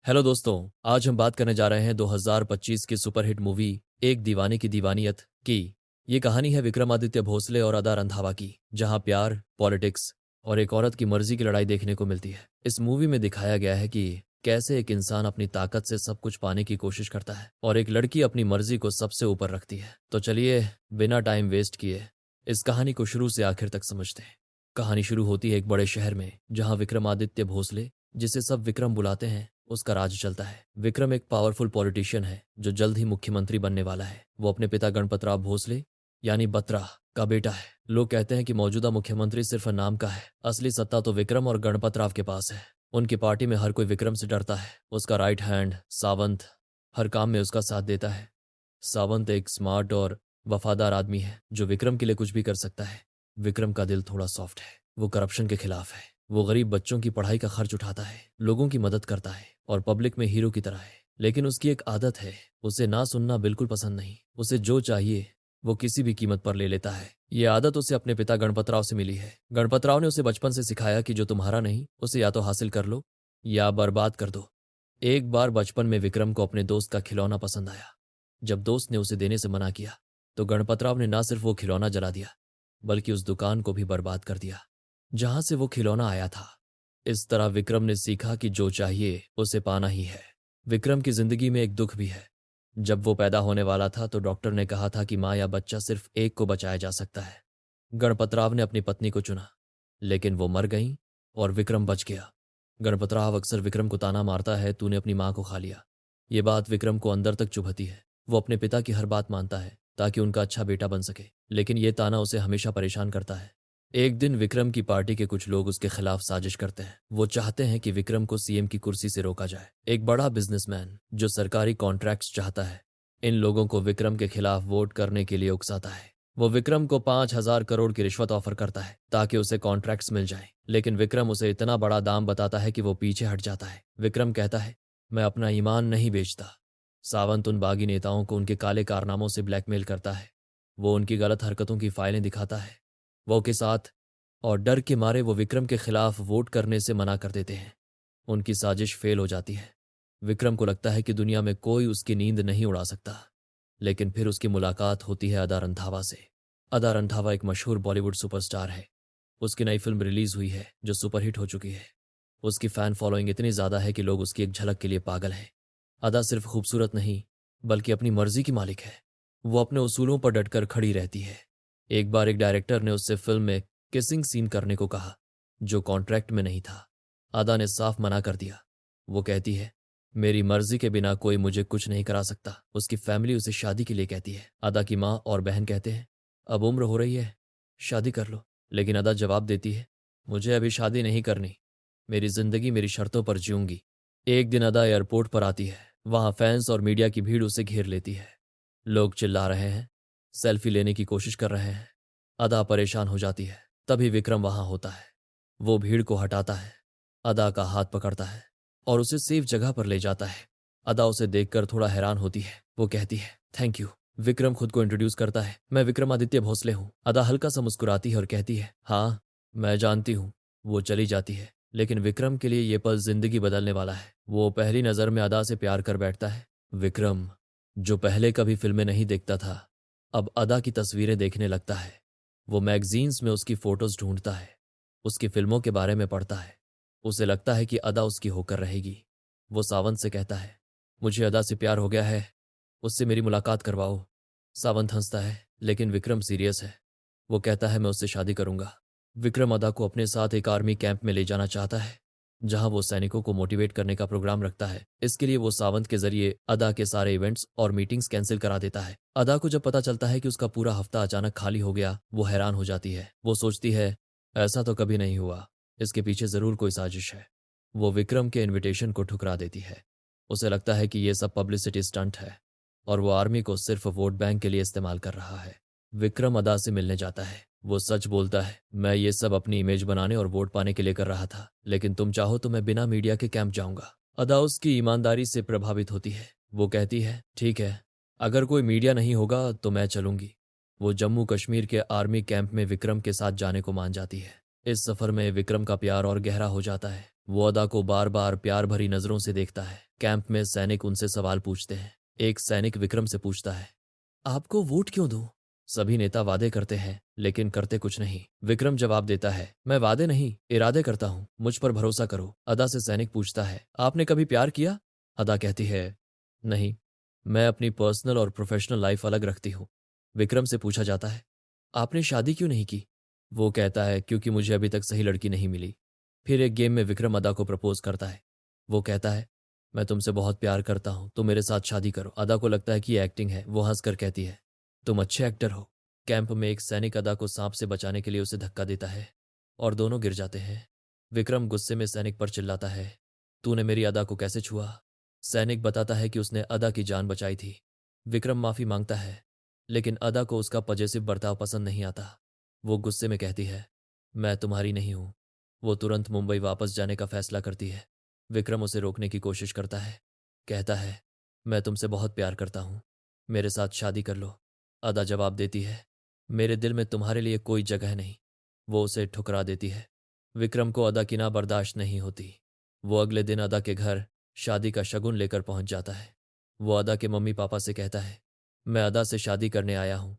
Hello दोस्तों। आज हम बात करने जा रहे हैं 2025 की सुपरहिट मूवी एक दीवाने की दीवानियत की। ये कहानी है विक्रमादित्य भोसले और अदा रंधावा की, जहां प्यार, पॉलिटिक्स और एक औरत की मर्जी की लड़ाई देखने को मिलती है। इस मूवी में दिखाया गया है कि कैसे एक इंसान अपनी ताकत से सब कुछ पाने की कोशिश करता है और एक लड़की अपनी मर्जी को सबसे ऊपर रखती है। तो चलिए बिना टाइम वेस्ट किए इस कहानी को शुरू से आखिर तक समझते हैं। कहानी शुरू होती है एक बड़े शहर में, जहां विक्रमादित्य भोसले, जिसे सब विक्रम बुलाते हैं, उसका राज चलता है। विक्रम एक पावरफुल पॉलिटिशियन है जो जल्द ही मुख्यमंत्री बनने वाला है। वो अपने पिता गणपतराव भोसले यानी बत्रा का बेटा है। लोग कहते हैं कि मौजूदा मुख्यमंत्री सिर्फ नाम का है, असली सत्ता तो विक्रम और गणपतराव के पास है। उनकी पार्टी में हर कोई विक्रम से डरता है। उसका राइट हैंड सावंत हर काम में उसका साथ देता है। सावंत एक स्मार्ट और वफादार आदमी है जो विक्रम के लिए कुछ भी कर सकता है। विक्रम का दिल थोड़ा सॉफ्ट है। वो करप्शन के खिलाफ है। वो गरीब बच्चों की पढ़ाई का खर्च उठाता है, लोगों की मदद करता है और पब्लिक में हीरो की तरह है। लेकिन उसकी एक आदत है, उसे ना सुनना बिल्कुल पसंद नहीं। उसे जो चाहिए वो किसी भी कीमत पर ले लेता है। ये आदत उसे अपने पिता गणपतराव से मिली है। गणपतराव ने उसे बचपन से सिखाया कि जो तुम्हारा नहीं उसे या तो हासिल कर लो या बर्बाद कर दो। एक बार बचपन में विक्रम को अपने दोस्त का खिलौना पसंद आया। जब दोस्त ने उसे देने से मना किया तो गणपतराव ने ना सिर्फ वो खिलौना जला दिया बल्कि उस दुकान को भी बर्बाद कर दिया जहां से वो खिलौना आया था। इस तरह विक्रम ने सीखा कि जो चाहिए उसे पाना ही है। विक्रम की जिंदगी में एक दुख भी है। जब वो पैदा होने वाला था तो डॉक्टर ने कहा था कि माँ या बच्चा सिर्फ एक को बचाया जा सकता है। गणपतराव ने अपनी पत्नी को चुना, लेकिन वो मर गई और विक्रम बच गया। गणपतराव अक्सर विक्रम को ताना मारता है, तूने अपनी माँ को खा लिया। ये बात विक्रम को अंदर तक चुभती है। वो अपने पिता की हर बात मानता है ताकि उनका अच्छा बेटा बन सके, लेकिन ये ताना उसे हमेशा परेशान करता है। एक दिन विक्रम की पार्टी के कुछ लोग उसके खिलाफ साजिश करते हैं। वो चाहते हैं कि विक्रम को सीएम की कुर्सी से रोका जाए। एक बड़ा बिजनेसमैन जो सरकारी कॉन्ट्रैक्ट्स चाहता है, इन लोगों को विक्रम के खिलाफ वोट करने के लिए उकसाता है। वो विक्रम को 5,000 करोड़ की रिश्वत ऑफर करता है ताकि उसे कॉन्ट्रैक्ट्स मिल जाएं, लेकिन विक्रम उसे इतना बड़ा दाम बताता है कि वो पीछे हट जाता है। विक्रम कहता है, मैं अपना ईमान नहीं बेचता। सावंत उन बागी नेताओं को उनके काले कारनामों से ब्लैकमेल करता है। वो उनकी गलत हरकतों की फाइलें दिखाता है। वो के साथ और डर के मारे वो विक्रम के खिलाफ वोट करने से मना कर देते हैं। उनकी साजिश फेल हो जाती है। विक्रम को लगता है कि दुनिया में कोई उसकी नींद नहीं उड़ा सकता। लेकिन फिर उसकी मुलाकात होती है अदा रंधावा से। अदा रंधावा एक मशहूर बॉलीवुड सुपरस्टार है। उसकी नई फिल्म रिलीज हुई है जो सुपरहिट हो चुकी है। उसकी फैन फॉलोइंग इतनी ज्यादा है कि लोग उसकी एक झलक के लिए पागल हैं। अदा सिर्फ खूबसूरत नहीं बल्कि अपनी मर्जी की मालिक है। वो अपने उसूलों पर डटकर खड़ी रहती है। एक बार एक डायरेक्टर ने उससे फिल्म में किसिंग सीन करने को कहा जो कॉन्ट्रैक्ट में नहीं था। अदा ने साफ मना कर दिया। वो कहती है, मेरी मर्जी के बिना कोई मुझे कुछ नहीं करा सकता। उसकी फैमिली उसे शादी के लिए कहती है। अदा की माँ और बहन कहते हैं, अब उम्र हो रही है, शादी कर लो। लेकिन अदा जवाब देती है, मुझे अभी शादी नहीं करनी। मेरी जिंदगी मेरी शर्तों पर जीऊंगी। एक दिन अदा एयरपोर्ट पर आती है। वहां फैंस और मीडिया की भीड़ उसे घेर लेती है। लोग चिल्ला रहे हैं, सेल्फी लेने की कोशिश कर रहे हैं। अदा परेशान हो जाती है। तभी विक्रम वहां होता है। वो भीड़ को हटाता है, अदा का हाथ पकड़ता है और उसे सेफ जगह पर ले जाता है। अदा उसे देखकर थोड़ा हैरान होती है। वो कहती है, थैंक यू। विक्रम खुद को इंट्रोड्यूस करता है, मैं विक्रमादित्य भोसले हूँ। अदा हल्का सा मुस्कुराती है और कहती है, हाँ मैं जानती हूँ। वो चली जाती है। लेकिन विक्रम के लिए ये पल जिंदगी बदलने वाला है। वो पहली नजर में अदा से प्यार कर बैठता है। विक्रम, जो पहले कभी फिल्में नहीं देखता था, अब अदा की तस्वीरें देखने लगता है। वो मैगजीन्स में उसकी फोटोज ढूंढता है, उसकी फिल्मों के बारे में पढ़ता है। उसे लगता है कि अदा उसकी होकर रहेगी। वो सावंत से कहता है, मुझे अदा से प्यार हो गया है, उससे मेरी मुलाकात करवाओ। सावंत हंसता है, लेकिन विक्रम सीरियस है। वो कहता है, मैं उससे शादी करूंगा। विक्रम अदा को अपने साथ एक आर्मी कैंप में ले जाना चाहता है जहां वो सैनिकों को मोटिवेट करने का प्रोग्राम रखता है। इसके लिए वो सावंत के जरिए अदा के सारे इवेंट्स और मीटिंग्स कैंसिल करा देता है। अदा को जब पता चलता है कि उसका पूरा हफ्ता अचानक खाली हो गया, वो हैरान हो जाती है। वो सोचती है, ऐसा तो कभी नहीं हुआ, इसके पीछे जरूर कोई साजिश है। वो विक्रम के इनविटेशन को ठुकरा देती है। उसे लगता है कि ये सब पब्लिसिटी स्टंट है और वो आर्मी को सिर्फ वोट बैंक के लिए इस्तेमाल कर रहा है। विक्रम अदा से मिलने जाता है। वो सच बोलता है, मैं ये सब अपनी इमेज बनाने और वोट पाने के लिए कर रहा था, लेकिन तुम चाहो तो मैं बिना मीडिया के कैंप जाऊंगा। अदा उसकी ईमानदारी से प्रभावित होती है। वो कहती है, ठीक है, अगर कोई मीडिया नहीं होगा तो मैं चलूंगी। वो जम्मू कश्मीर के आर्मी कैंप में विक्रम के साथ जाने को मान जाती है। इस सफर में विक्रम का प्यार और गहरा हो जाता है। वो अदा को बार बार प्यार भरी नजरों से देखता है। कैंप में सैनिक उनसे सवाल पूछते हैं। एक सैनिक विक्रम से पूछता है, आपको वोट क्यों दूं? सभी नेता वादे करते हैं लेकिन करते कुछ नहीं। विक्रम जवाब देता है, मैं वादे नहीं इरादे करता हूं, मुझ पर भरोसा करो। अदा से सैनिक पूछता है, आपने कभी प्यार किया? अदा कहती है, नहीं, मैं अपनी पर्सनल और प्रोफेशनल लाइफ अलग रखती हूँ। विक्रम से पूछा जाता है, आपने शादी क्यों नहीं की? वो कहता है, क्योंकि मुझे अभी तक सही लड़की नहीं मिली। फिर एक गेम में विक्रम अदा को प्रपोज करता है। वो कहता है, मैं तुमसे बहुत प्यार करता हूं, तो मेरे साथ शादी करो। अदा को लगता है कि ये एक्टिंग है। वो हंसकर कहती है, तुम अच्छे एक्टर हो। कैंप में एक सैनिक अदा को सांप से बचाने के लिए उसे धक्का देता है और दोनों गिर जाते हैं। विक्रम गुस्से में सैनिक पर चिल्लाता है, तूने मेरी अदा को कैसे छुआ? सैनिक बताता है कि उसने अदा की जान बचाई थी। विक्रम माफी मांगता है लेकिन अदा को उसका पजेसिव बर्ताव पसंद नहीं आता। वो गुस्से में कहती है, मैं तुम्हारी नहीं हूं। वो तुरंत मुंबई वापस जाने का फैसला करती है। विक्रम उसे रोकने की कोशिश करता है, कहता है, मैं तुमसे बहुत प्यार करता हूं, मेरे साथ शादी कर लो। अदा जवाब देती है, मेरे दिल में तुम्हारे लिए कोई जगह नहीं। वो उसे ठुकरा देती है। विक्रम को अदा की ना बर्दाश्त नहीं होती। वो अगले दिन अदा के घर शादी का शगुन लेकर पहुंच जाता है। वो अदा के मम्मी पापा से कहता है, मैं अदा से शादी करने आया हूं,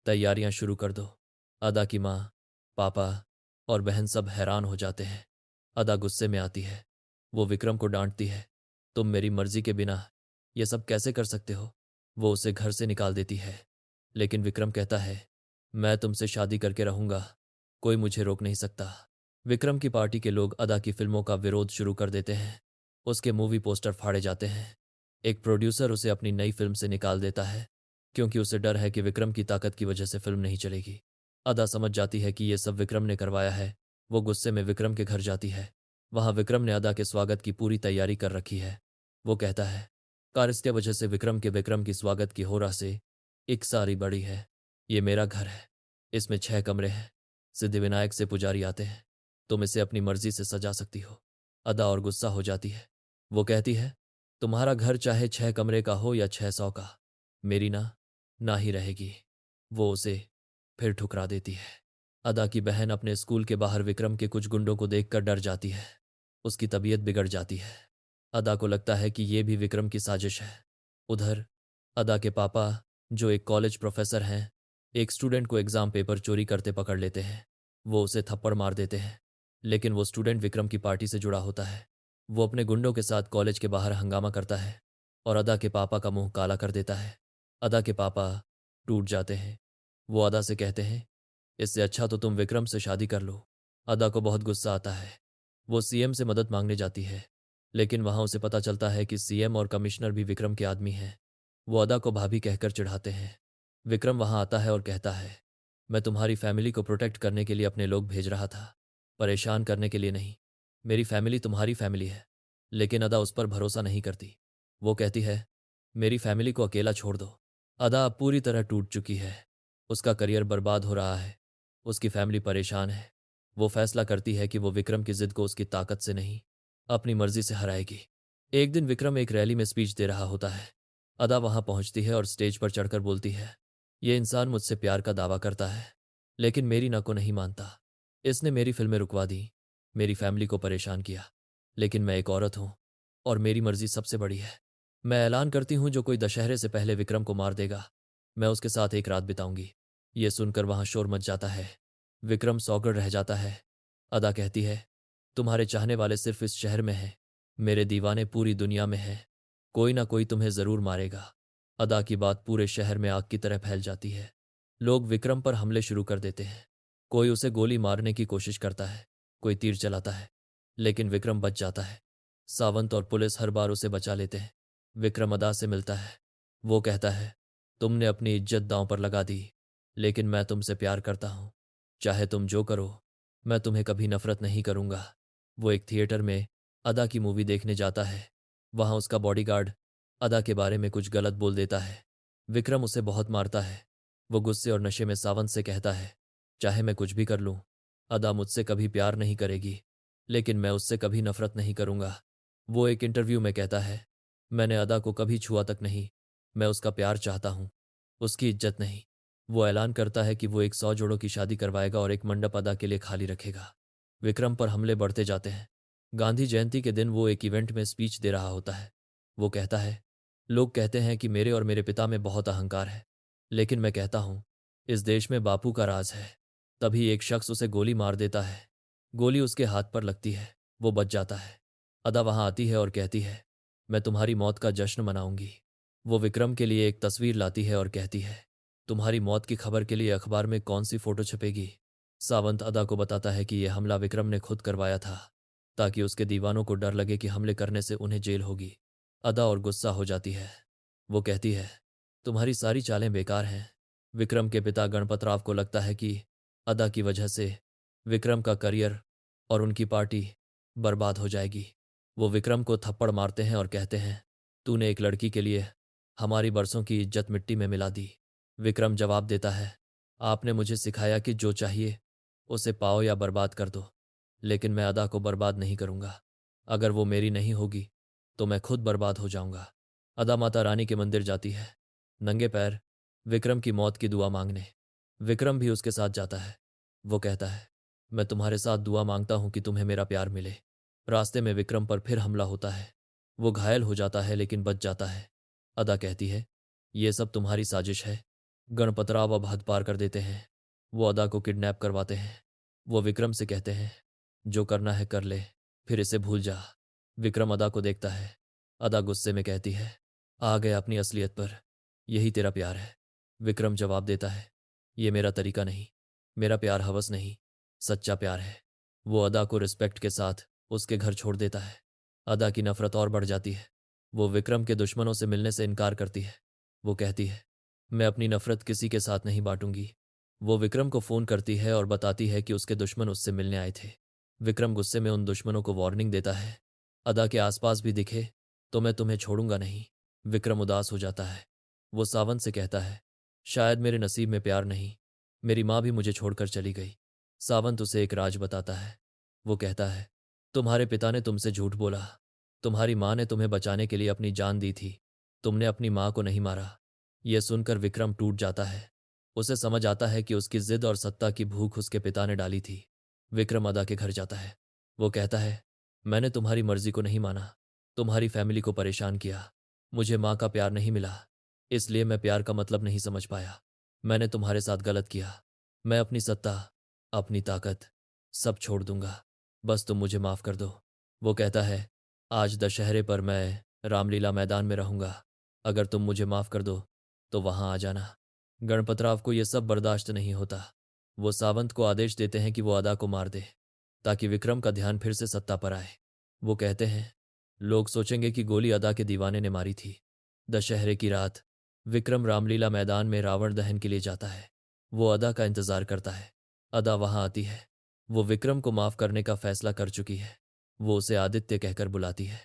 तैयारियां शुरू कर दो। अदा की माँ, पापा और बहन सब हैरान हो जाते हैं। अदा गुस्से में आती है। वो विक्रम को डांटती है, तुम मेरी मर्जी के बिना ये सब कैसे कर सकते हो? वो उसे घर से निकाल देती है। लेकिन विक्रम कहता है, मैं तुमसे शादी करके रहूंगा, कोई मुझे रोक नहीं सकता। विक्रम की पार्टी के लोग अदा की फिल्मों का विरोध शुरू कर देते हैं। उसके मूवी पोस्टर फाड़े जाते हैं। एक प्रोड्यूसर उसे अपनी नई फिल्म से निकाल देता है क्योंकि उसे डर है कि विक्रम की ताकत की वजह से फिल्म नहीं चलेगी। अदा समझ जाती है कि ये सब विक्रम ने करवाया है। वो गुस्से में विक्रम के घर जाती है। वहां विक्रम ने अदा के स्वागत की पूरी तैयारी कर रखी है। वो कहता है, कार्य वजह से विक्रम की स्वागत की होरा से एक सारी बड़ी है। ये मेरा घर है, इसमें 6 कमरे हैं। सिद्धिविनायक से पुजारी आते हैं, तुम इसे अपनी मर्जी से सजा सकती हो। अदा और गुस्सा हो जाती है। वो कहती है, तुम्हारा घर चाहे 6 कमरे का हो या 600 का, मेरी ना ही रहेगी। वो उसे फिर ठुकरा देती है। अदा की बहन अपने स्कूल के बाहर विक्रम के कुछ गुंडों को देखकर डर जाती है। उसकी तबीयत बिगड़ जाती है। अदा को लगता है कि ये भी विक्रम की साजिश है। उधर अदा के पापा, जो एक कॉलेज प्रोफेसर हैं, एक स्टूडेंट को एग्जाम पेपर चोरी करते पकड़ लेते हैं। वो उसे थप्पड़ मार देते हैं लेकिन वो स्टूडेंट विक्रम की पार्टी से जुड़ा होता है। वो अपने गुंडों के साथ कॉलेज के बाहर हंगामा करता है और अदा के पापा का मुंह काला कर देता है। अदा के पापा टूट जाते हैं। वो अदा से कहते हैं, इससे अच्छा तो तुम विक्रम से शादी कर लो। अदा को बहुत गुस्सा आता है। वो सीएम से मदद मांगने जाती है लेकिन वहां उसे पता चलता है कि सीएम और कमिश्नर भी विक्रम के आदमी हैं। वो अदा को भाभी कहकर चिढ़ाते हैं। विक्रम वहां आता है और कहता है, मैं तुम्हारी फैमिली को प्रोटेक्ट करने के लिए अपने लोग भेज रहा था, परेशान करने के लिए नहीं। मेरी फैमिली तुम्हारी फैमिली है। लेकिन अदा उस पर भरोसा नहीं करती। वो कहती है, मेरी फैमिली को अकेला छोड़ दो। अदा अब पूरी तरह टूट चुकी है। उसका करियर बर्बाद हो रहा है। उसकी फैमिली परेशान है। वो फैसला करती है कि वो विक्रम की जिद को उसकी ताकत से नहीं, अपनी मर्जी से हराएगी। एक दिन विक्रम एक रैली में स्पीच दे रहा होता है। अदा वहां पहुंचती है और स्टेज पर चढ़कर बोलती है, ये इंसान मुझसे प्यार का दावा करता है लेकिन मेरी ना को नहीं मानता। इसने मेरी फिल्में रुकवा दी, मेरी फैमिली को परेशान किया। लेकिन मैं एक औरत हूं और मेरी मर्जी सबसे बड़ी है। मैं ऐलान करती हूं, जो कोई दशहरे से पहले विक्रम को मार देगा, मैं उसके साथ एक रात बिताऊंगी। ये सुनकर वहां शोर मच जाता है। विक्रम सौगड़ रह जाता है। अदा कहती है, तुम्हारे चाहने वाले सिर्फ इस शहर में हैं, मेरे दीवाने पूरी दुनिया में हैं। कोई ना कोई तुम्हें जरूर मारेगा। अदा की बात पूरे शहर में आग की तरह फैल जाती है। लोग विक्रम पर हमले शुरू कर देते हैं। कोई उसे गोली मारने की कोशिश करता है, कोई तीर चलाता है, लेकिन विक्रम बच जाता है। सावंत और पुलिस हर बार उसे बचा लेते हैं। विक्रम अदा से मिलता है। वो कहता है, तुमने अपनी इज्जत दांव पर लगा दी, लेकिन मैं तुमसे प्यार करता हूं। चाहे तुम जो करो, मैं तुम्हें कभी नफरत नहीं करूंगा। वो एक थिएटर में अदा की मूवी देखने जाता है। वहां उसका बॉडीगार्ड अदा के बारे में कुछ गलत बोल देता है। विक्रम उसे बहुत मारता है। वो गुस्से और नशे में सावंत से कहता है, चाहे मैं कुछ भी कर लूं, अदा मुझसे कभी प्यार नहीं करेगी, लेकिन मैं उससे कभी नफरत नहीं करूंगा। वो एक इंटरव्यू में कहता है, मैंने अदा को कभी छुआ तक नहीं, मैं उसका प्यार चाहता हूं, उसकी इज्जत नहीं। वो ऐलान करता है कि वो एक 100 जोड़ों की शादी करवाएगा और एक मंडप अदा के लिए खाली रखेगा। विक्रम पर हमले बढ़ते जाते हैं। गांधी जयंती के दिन वो एक इवेंट में स्पीच दे रहा होता है। वो कहता है, लोग कहते हैं कि मेरे और मेरे पिता में बहुत अहंकार है, लेकिन मैं कहता हूं, इस देश में बापू का राज है। तभी एक शख्स उसे गोली मार देता है। गोली उसके हाथ पर लगती है, वो बच जाता है। अदा वहां आती है और कहती है, मैं तुम्हारी मौत का जश्न मनाऊंगी। वो विक्रम के लिए एक तस्वीर लाती है और कहती है, तुम्हारी मौत की खबर के लिए अखबार में कौन सी फोटो छपेगी। सावंत अदा को बताता है कि यह हमला विक्रम ने खुद करवाया था, ताकि उसके दीवानों को डर लगे कि हमले करने से उन्हें जेल होगी। अदा और गुस्सा हो जाती है। वो कहती है, तुम्हारी सारी चालें बेकार हैं। विक्रम के पिता गणपतराव को लगता है कि अदा की वजह से विक्रम का करियर और उनकी पार्टी बर्बाद हो जाएगी। वो विक्रम को थप्पड़ मारते हैं और कहते हैं, तूने एक लड़की के लिए हमारी बरसों की इज्जत मिट्टी में मिला दी। विक्रम जवाब देता है, आपने मुझे सिखाया कि जो चाहिए उसे पाओ या बर्बाद कर दो, लेकिन मैं अदा को बर्बाद नहीं करूंगा। अगर वो मेरी नहीं होगी तो मैं खुद बर्बाद हो जाऊंगा। अदा माता रानी के मंदिर जाती है, नंगे पैर, विक्रम की मौत की दुआ मांगने। विक्रम भी उसके साथ जाता है। वो कहता है, मैं तुम्हारे साथ दुआ मांगता हूं कि तुम्हें मेरा प्यार मिले। रास्ते में विक्रम पर फिर हमला होता है। वो घायल हो जाता है लेकिन बच जाता है। अदा कहती है, ये सब तुम्हारी साजिश है। गणपतराव अब हद पार कर देते हैं। वो अदा को किडनैप करवाते हैं। वो विक्रम से कहते हैं, जो करना है कर ले, फिर इसे भूल जा। विक्रम अदा को देखता है। अदा गुस्से में कहती है, आ गए अपनी असलियत पर, यही तेरा प्यार है। विक्रम जवाब देता है, ये मेरा तरीका नहीं, मेरा प्यार हवस नहीं, सच्चा प्यार है। वो अदा को रिस्पेक्ट के साथ उसके घर छोड़ देता है। अदा की नफरत और बढ़ जाती है। वो विक्रम के दुश्मनों से मिलने से इनकार करती है। वो कहती है, मैं अपनी नफरत किसी के साथ नहीं बांटूंगी। वो विक्रम को फोन करती है और बताती है कि उसके दुश्मन उससे मिलने आए थे। विक्रम गुस्से में उन दुश्मनों को वार्निंग देता है, अदा के आसपास भी दिखे तो मैं तुम्हें छोड़ूंगा नहीं। विक्रम उदास हो जाता है। वो सावंत से कहता है, शायद मेरे नसीब में प्यार नहीं, मेरी माँ भी मुझे छोड़कर चली गई। सावंत उसे एक राज बताता है। वो कहता है, तुम्हारे पिता ने तुमसे झूठ बोला। तुम्हारी माँ ने तुम्हें बचाने के लिए अपनी जान दी थी। तुमने अपनी माँ को नहीं मारा। यह सुनकर विक्रम टूट जाता है। उसे समझ आता है कि उसकी जिद और सत्ता की भूख उसके पिता ने डाली थी। विक्रम अदा के घर जाता है। वो कहता है, मैंने तुम्हारी मर्जी को नहीं माना, तुम्हारी फैमिली को परेशान किया। मुझे माँ का प्यार नहीं मिला, इसलिए मैं प्यार का मतलब नहीं समझ पाया। मैंने तुम्हारे साथ गलत किया। मैं अपनी सत्ता, अपनी ताकत सब छोड़ दूंगा, बस तुम मुझे माफ कर दो। वो कहता है, आज दशहरे पर मैं रामलीला मैदान में रहूंगा। अगर तुम मुझे माफ कर दो तो वहां आ जाना। गणपतराव को यह सब बर्दाश्त नहीं होता। वो सावंत को आदेश देते हैं कि वो अदा को मार दे, ताकि विक्रम का ध्यान फिर से सत्ता पर आए। वो कहते हैं, लोग सोचेंगे कि गोली अदा के दीवाने ने मारी थी। दशहरे की रात विक्रम रामलीला मैदान में रावण दहन के लिए जाता है। वो अदा का इंतजार करता है। अदा वहां आती है। वो विक्रम को माफ करने का फैसला कर चुकी है। वो उसे आदित्य कहकर बुलाती है,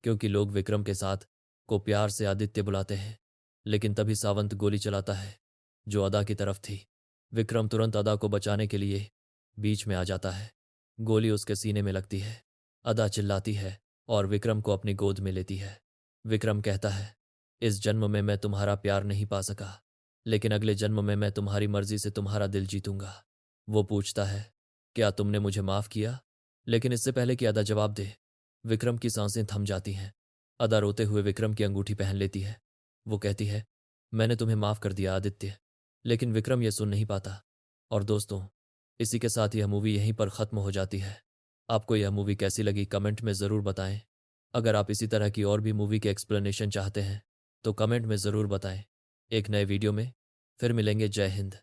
क्योंकि लोग विक्रम के साथ को प्यार से आदित्य बुलाते हैं। लेकिन तभी सावंत गोली चलाता है, जो अदा की तरफ थी। विक्रम तुरंत अदा को बचाने के लिए बीच में आ जाता है। गोली उसके सीने में लगती है। अदा चिल्लाती है और विक्रम को अपनी गोद में लेती है। विक्रम कहता है, इस जन्म में मैं तुम्हारा प्यार नहीं पा सका, लेकिन अगले जन्म में मैं तुम्हारी मर्जी से तुम्हारा दिल जीतूंगा। वो पूछता है, क्या तुमने मुझे माफ किया? लेकिन इससे पहले कि अदा जवाब दे, विक्रम की सांसें थम जाती हैं। अदा रोते हुए विक्रम की अंगूठी पहन लेती है। वो कहती है, मैंने तुम्हें माफ कर दिया आदित्य। लेकिन विक्रम यह सुन नहीं पाता। और दोस्तों, इसी के साथ यह मूवी यहीं पर ख़त्म हो जाती है। आपको यह मूवी कैसी लगी कमेंट में ज़रूर बताएं। अगर आप इसी तरह की और भी मूवी के एक्सप्लेनेशन चाहते हैं तो कमेंट में ज़रूर बताएं। एक नए वीडियो में फिर मिलेंगे। जय हिंद।